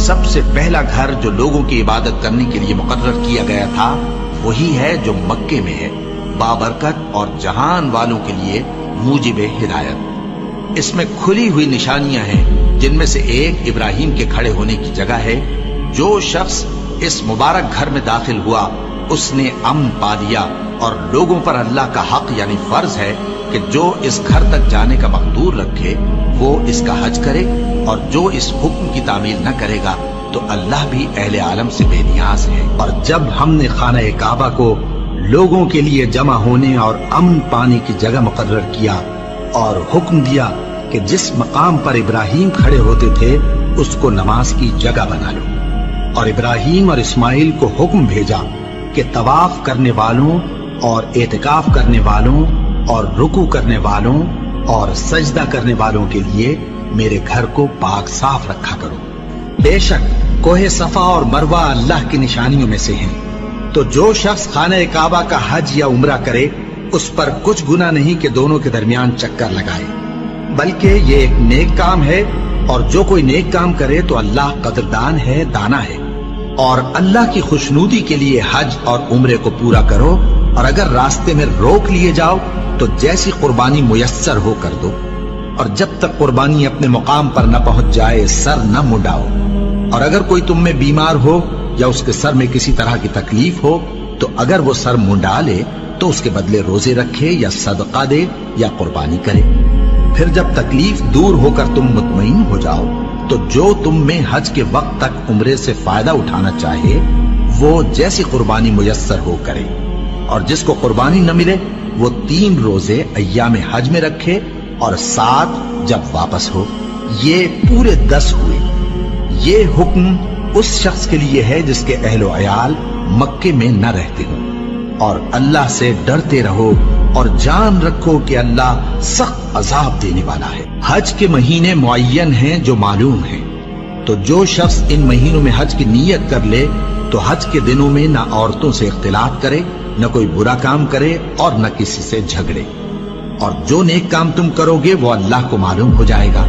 سب سے پہلا گھر جو لوگوں کی عبادت کرنے کے لیے مقرر کیا گیا تھا وہی ہے جو مکے میں ہے، بابرکت اور جہان والوں کے لیے موجب ہدایت۔ اس میں کھلی ہوئی نشانیاں ہیں، جن میں سے ایک ابراہیم کے کھڑے ہونے کی جگہ ہے۔ جو شخص اس مبارک گھر میں داخل ہوا اس نے امن پا لیا، اور لوگوں پر اللہ کا حق یعنی فرض ہے کہ جو اس گھر تک جانے کا مقدور رکھے وہ اس کا حج کرے، اور جو اس حکم کی تعمیل نہ کرے گا تو اللہ بھی اہل عالم سے بے نیاز ہے۔ اور جب ہم نے خانہ کعبہ کو لوگوں کے لیے جمع ہونے اور امن پانے کی جگہ مقرر کیا اور حکم دیا کہ جس مقام پر ابراہیم کھڑے ہوتے تھے اس کو نماز کی جگہ بنا لو، اور ابراہیم اور اسماعیل کو حکم بھیجا کہ طواف کرنے والوں اور اعتکاف کرنے والوں اور رکوع کرنے والوں اور سجدہ کرنے والوں کے لیے میرے گھر کو پاک صاف رکھا کرو۔ بے شک کوہ صفا اور مروہ اللہ کی نشانیوں میں سے ہیں، تو جو شخص خانہ کعبہ کا حج یا عمرہ کرے اس پر کچھ گناہ نہیں کہ دونوں کے درمیان چکر لگائے، بلکہ یہ ایک نیک کام ہے، اور جو کوئی نیک کام کرے تو اللہ قدردان ہے، دانا ہے۔ اور اللہ کی خوشنودی کے لیے حج اور عمرے کو پورا کرو، اور اگر راستے میں روک لیے جاؤ تو جیسی قربانی میسر ہو کر دو، اور جب تک قربانی اپنے مقام پر نہ پہنچ جائے سر نہ منڈاؤ۔ اور اگر کوئی تم میں بیمار ہو یا اس کے سر میں کسی طرح کی تکلیف ہو تو اگر وہ سر منڈا لے تو اس کے بدلے روزے رکھے یا صدقہ دے یا قربانی کرے۔ پھر جب تکلیف دور ہو کر تم مطمئن ہو جاؤ تو جو تم میں حج کے وقت تک عمرے سے فائدہ اٹھانا چاہے وہ جیسی قربانی میسر ہو کرے، اور جس کو قربانی نہ ملے وہ 3 روزے ایام حج میں رکھے اور 7 جب واپس ہو۔ یہ پورے 10 ہوئے۔ یہ حکم اس شخص کے لیے ہے جس کے اہل و عیال مکے میں نہ رہتے ہوں۔ اور اللہ سے ڈرتے رہو اور جان رکھو کہ اللہ سخت عذاب دینے والا ہے۔ حج کے مہینے معین ہیں جو معلوم ہیں، تو جو شخص ان مہینوں میں حج کی نیت کر لے تو حج کے دنوں میں نہ عورتوں سے اختلاط کرے، نہ کوئی برا کام کرے اور نہ کسی سے جھگڑے، اور جو نیک کام تم کرو گے وہ اللہ کو معلوم ہو جائے گا۔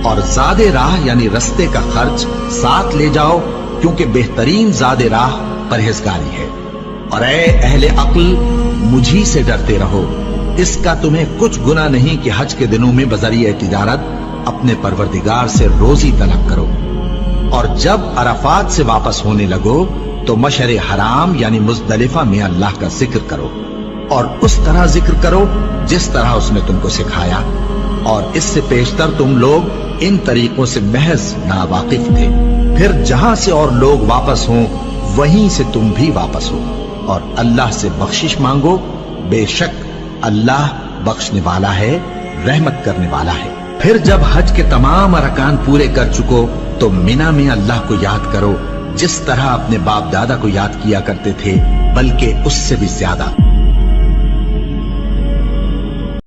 اور زاد راہ یعنی رستے کا خرچ ساتھ لے جاؤ، کیونکہ بہترین زاد راہ پرہیزگاری ہے۔ اور اے اہل عقل، مجھی سے ڈرتے رہو، اس کا تمہیں کچھ گناہ نہیں کہ حج کے دنوں میں بذریعہ تجارت اپنے پروردگار سے روزی طلب کرو۔ اور جب عرفات سے واپس ہونے لگو تو مشعر حرام یعنی مزدلفہ میں اللہ کا ذکر کرو، اور اس طرح ذکر کرو جس طرح اس نے تم کو سکھایا، اور اس سے پیشتر تم لوگ ان طریقوں سے محض ناواقف تھے۔ پھر جہاں سے اور لوگ واپس ہوں وہیں سے تم بھی واپس ہو، اور اللہ سے بخشش مانگو، بے شک اللہ بخشنے والا ہے، رحمت کرنے والا ہے۔ پھر جب حج کے تمام ارکان پورے کر چکو تو مینا میں اللہ کو یاد کرو جس طرح اپنے باپ دادا کو یاد کیا کرتے تھے، بلکہ اس سے بھی زیادہ۔